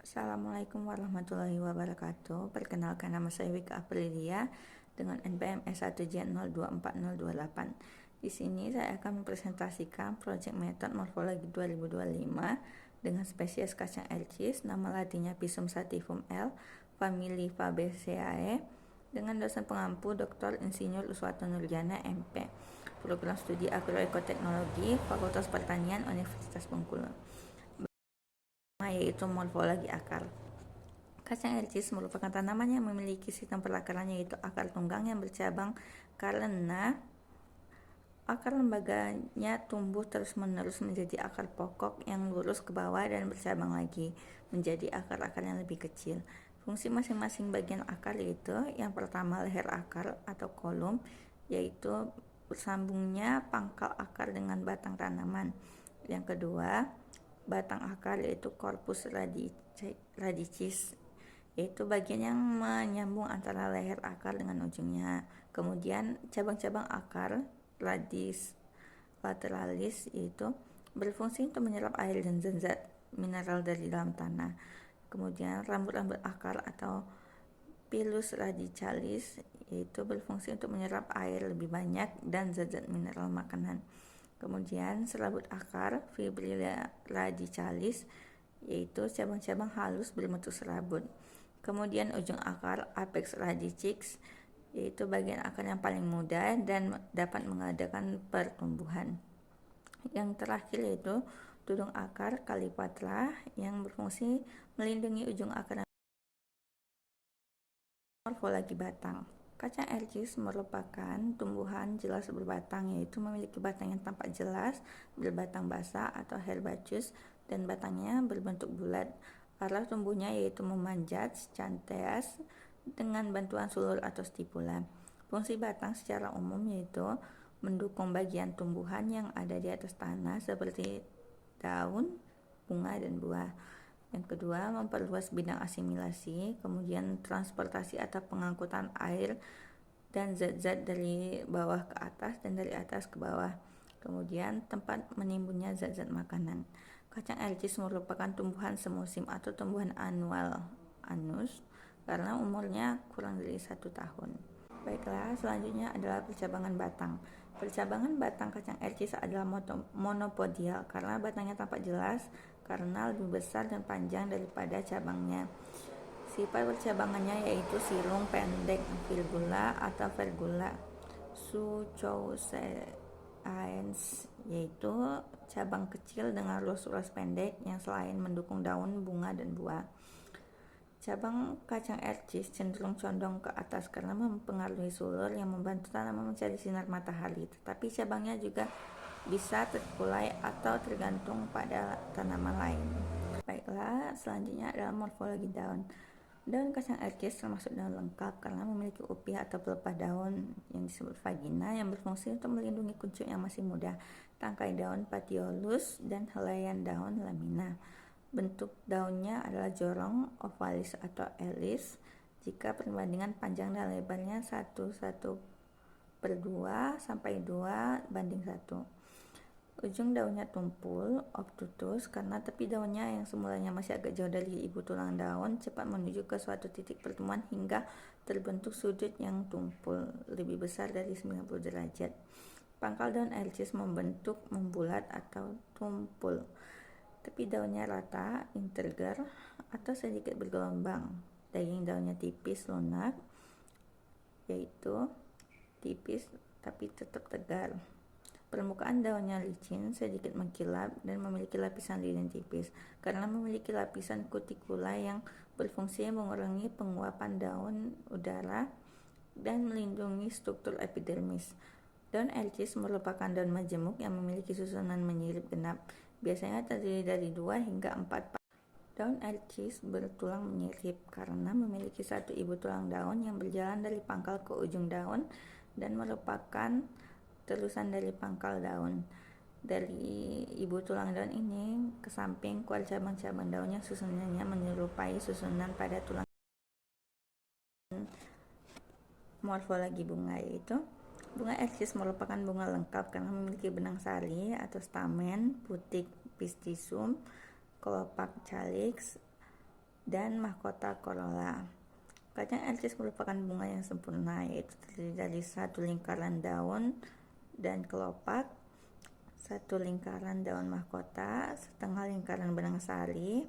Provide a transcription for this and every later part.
Assalamualaikum warahmatullahi wabarakatuh. Perkenalkan, nama saya Wika Aprilia dengan NPM S1J024028. Di sini saya akan mempresentasikan proyek metode morfologi 2025 dengan spesies kacang elcis, nama latinnya Pisum sativum L, famili Fabaceae, dengan dosen pengampu Dr. Insinyur Uswato Nurjana MP, program studi agroekoteknologi, Fakultas Pertanian Universitas Bengkulu, yaitu morfologi akar. Kacang elcis merupakan tanaman yang memiliki sistem perakaran yaitu akar tunggang yang bercabang karena akar lembaganya tumbuh terus-menerus menjadi akar pokok yang lurus ke bawah dan bercabang lagi menjadi akar-akar yang lebih kecil. Fungsi masing-masing bagian akar yaitu yang pertama leher akar atau kolom, yaitu bersambungnya pangkal akar dengan batang tanaman. Yang kedua, batang akar yaitu corpus radicis, yaitu bagian yang menyambung antara leher akar dengan ujungnya. Kemudian cabang-cabang akar radix lateralis yaitu berfungsi untuk menyerap air dan zat-zat mineral dari dalam tanah. Kemudian rambut-rambut akar atau pilus radicalis yaitu berfungsi untuk menyerap air lebih banyak dan zat-zat mineral makanan. Kemudian serabut akar fibrilla radicalis yaitu cabang-cabang halus berbentuk serabut. Kemudian ujung akar apex radicix yaitu bagian akar yang paling muda dan dapat mengadakan pertumbuhan. Yang terakhir yaitu tudung akar Calipatra yang berfungsi melindungi ujung akar. Morfologi batang. Kacang elcis merupakan tumbuhan jelas berbatang, yaitu memiliki batang yang tampak jelas, berbatang basah atau herbaceous, dan batangnya berbentuk bulat. Arah tumbuhnya yaitu memanjat, scanteas, dengan bantuan sulur atau stipula. Fungsi batang secara umum yaitu mendukung bagian tumbuhan yang ada di atas tanah seperti daun, bunga, dan buah. Yang kedua, memperluas bidang asimilasi, kemudian transportasi atau pengangkutan air dan zat-zat dari bawah ke atas dan dari atas ke bawah. Kemudian tempat menimbunnya zat-zat makanan. Kacang elcis merupakan tumbuhan semusim atau tumbuhan annual anus karena umurnya kurang dari 1 tahun. Baiklah, selanjutnya adalah percabangan batang. Percabangan batang kacang elcis adalah monopodial karena batangnya tampak jelas karena lebih besar dan panjang daripada cabangnya. Sifat percabangannya yaitu silung pendek, virgula atau vergula. Suchoceans yaitu cabang kecil dengan ruas-ruas pendek yang selain mendukung daun, bunga, dan buah. Cabang kacang elcis cenderung condong ke atas karena mempengaruhi sulur yang membantu tanaman mencari sinar matahari, tetapi cabangnya juga bisa terkulai atau tergantung pada tanaman lain. Baiklah, selanjutnya adalah morfologi daun. Daun kacang elcis termasuk daun lengkap karena memiliki upia atau pelepah daun yang disebut vagina yang berfungsi untuk melindungi kuncup yang masih muda, tangkai daun petiolus, dan helaian daun lamina. Bentuk daunnya adalah jorong, ovalis atau ellis jika perbandingan panjang dan lebarnya 1:1/2 sampai 2:1. Ujung daunnya tumpul, obtutus, karena tepi daunnya yang semulanya masih agak jauh dari ibu tulang daun cepat menuju ke suatu titik pertemuan hingga terbentuk sudut yang tumpul lebih besar dari 90 derajat. Pangkal daun elcis membentuk membulat atau tumpul. Tepi daunnya rata, integer, atau sedikit bergelombang. Daging daunnya tipis, lunak, yaitu tipis tapi tetap tegar. Permukaan daunnya licin, sedikit mengkilap, dan memiliki lapisan lilin tipis karena memiliki lapisan kutikula yang berfungsi mengurangi penguapan daun udara dan melindungi struktur epidermis. Daun elcis merupakan daun majemuk yang memiliki susunan menyirip genap, biasanya terdiri dari 2 hingga 4 daun elcis bertulang menyirip karena memiliki satu ibu tulang daun yang berjalan dari pangkal ke ujung daun dan merupakan terusan dari pangkal daun. Dari ibu tulang daun ini ke samping keluar cabang-cabang daun yang susunannya menyerupai susunan pada tulang. Morfologi bunga yaitu bunga elcis merupakan bunga lengkap karena memiliki benang sari atau stamen, putik pistisum, kelopak calyx, dan mahkota corolla. Kacang elcis merupakan bunga yang sempurna, yaitu terdiri dari satu lingkaran daun dan kelopak, satu lingkaran daun mahkota, setengah lingkaran benang sari,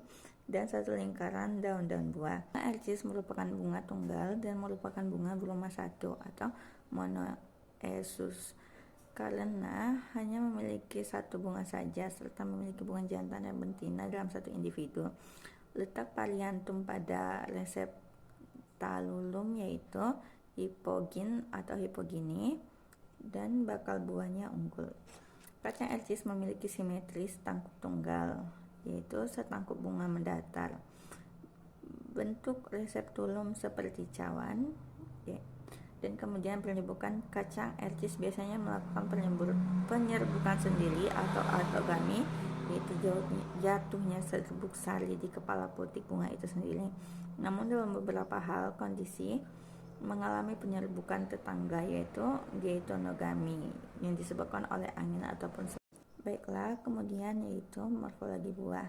dan satu lingkaran daun-daun buah. Elcis merupakan bunga tunggal dan merupakan bunga berumah satu atau monoecious karena hanya memiliki satu bunga saja serta memiliki bunga jantan dan betina dalam satu individu. Letak periantum pada reseptalulum yaitu hipogin atau hipogini dan bakal buahnya unggul. Kacang elcis memiliki simetris tangkup tunggal, yaitu setangkup bunga mendatar. Bentuk reseptulum seperti cawan, dan kemudian penyerbukan kacang elcis biasanya melakukan penyerbukan sendiri atau autogami, yaitu jatuhnya serbuk sari di kepala putik bunga itu sendiri. Namun dalam beberapa hal kondisi mengalami penyerbukan tetangga, yaitu diatonogami yang disebabkan oleh angin ataupun baiklah. Kemudian yaitu morfologi buah.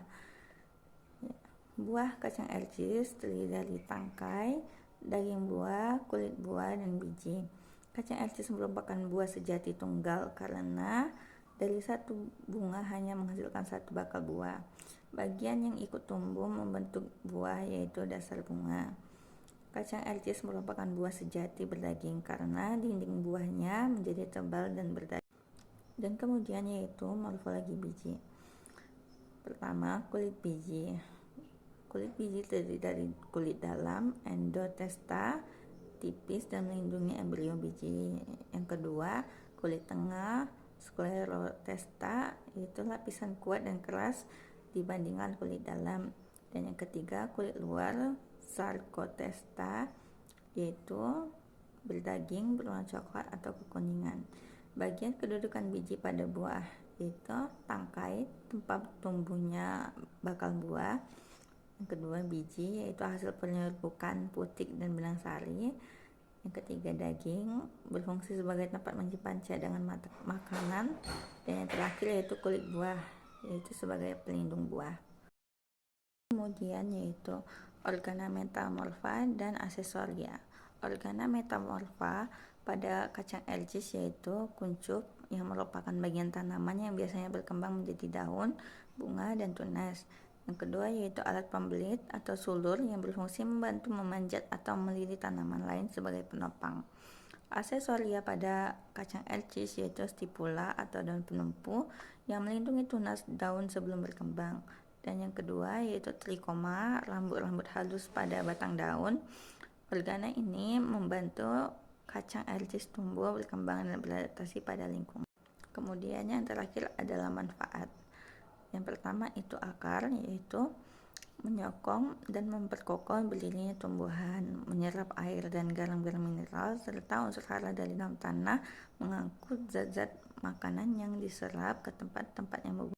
Buah kacang elcis terdiri dari tangkai, daging buah, kulit buah, dan biji. Kacang elcis merupakan buah sejati tunggal karena dari satu bunga hanya menghasilkan satu bakal buah. Bagian yang ikut tumbuh membentuk buah yaitu dasar bunga. Kacang elcis merupakan buah sejati berdaging karena dinding buahnya menjadi tebal dan berdaging. Dan kemudian yaitu morfologi biji. Pertama, kulit biji. Kulit biji terdiri dari kulit dalam, endotesta, tipis dan melindungi embrio biji. Yang kedua, kulit tengah, sklerotesta, yaitu lapisan kuat dan keras dibandingkan kulit dalam. Dan yang ketiga, kulit luar, sarkotesta, yaitu berdaging berwarna coklat atau kekuningan. Bagian kedudukan biji pada buah yaitu tangkai, tempat tumbuhnya bakal buah. Yang kedua, biji, yaitu hasil penyerbukan putik dan benang sari. Yang ketiga, daging, berfungsi sebagai tempat menyimpan cadangan makanan. Dan yang terakhir yaitu kulit buah, yaitu sebagai pelindung buah. Kemudian yaitu organa metamorfa dan aksesoria. Organa metamorfa pada kacang elcis yaitu kuncup yang merupakan bagian tanaman yang biasanya berkembang menjadi daun, bunga, dan tunas. Yang kedua yaitu alat pembelit atau sulur yang berfungsi membantu memanjat atau melilit tanaman lain sebagai penopang. Aksesoria pada kacang elcis yaitu stipula atau daun penumpu yang melindungi tunas daun sebelum berkembang. Dan yang kedua yaitu trikoma, rambut-rambut halus pada batang daun. Organa ini membantu kacang elcis tumbuh, berkembang, dan beradaptasi pada lingkungan. Kemudian yang terakhir adalah manfaat. Yang pertama itu akar, yaitu menyokong dan memperkokoh berdirinya tumbuhan, menyerap air dan garam-garam mineral serta unsur hara dari dalam tanah, mengangkut zat-zat makanan yang diserap ke tempat-tempat yang berbeda.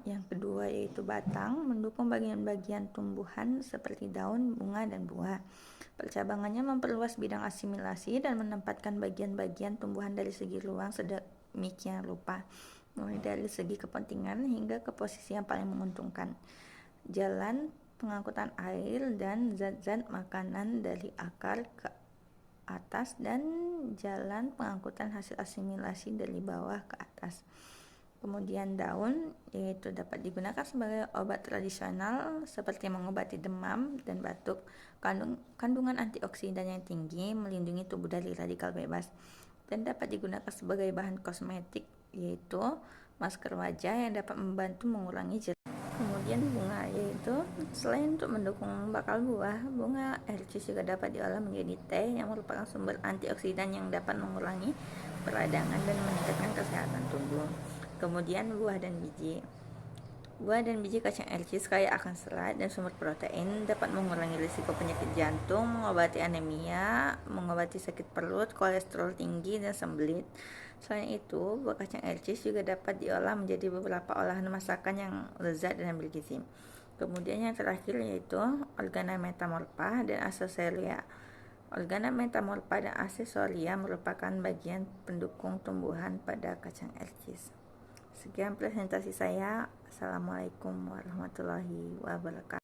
Yang kedua yaitu batang, mendukung bagian-bagian tumbuhan seperti daun, bunga, dan buah. Percabangannya memperluas bidang asimilasi dan menempatkan bagian-bagian tumbuhan dari segi ruang sedemikian rupa, mulai dari segi kepentingan hingga ke posisi yang paling menguntungkan. Jalan pengangkutan air dan zat-zat makanan dari akar ke atas dan jalan pengangkutan hasil asimilasi dari bawah ke atas. Kemudian daun, yaitu dapat digunakan sebagai obat tradisional seperti mengobati demam dan batuk. Kandungan antioksidan yang tinggi melindungi tubuh dari radikal bebas dan dapat digunakan sebagai bahan kosmetik, yaitu masker wajah yang dapat membantu mengurangi jerawat. Kemudian bunga, yaitu selain untuk mendukung bakal buah, bunga elcis juga dapat diolah menjadi teh yang merupakan sumber antioksidan yang dapat mengurangi peradangan dan meningkatkan kesehatan tubuh. Kemudian buah dan biji. Buah dan biji kacang elcis kaya akan serat dan sumber protein, dapat mengurangi risiko penyakit jantung, mengobati anemia, mengobati sakit perut, kolesterol tinggi, dan sembelit. Selain itu, buah kacang elcis juga dapat diolah menjadi beberapa olahan masakan yang lezat dan bergizi. Kemudian yang terakhir yaitu organa metamorfa dan aksesoria. Organa metamorfa dan aksesoria merupakan bagian pendukung tumbuhan pada kacang elcis. Sekian presentasi saya. Assalamualaikum warahmatullahi wabarakatuh.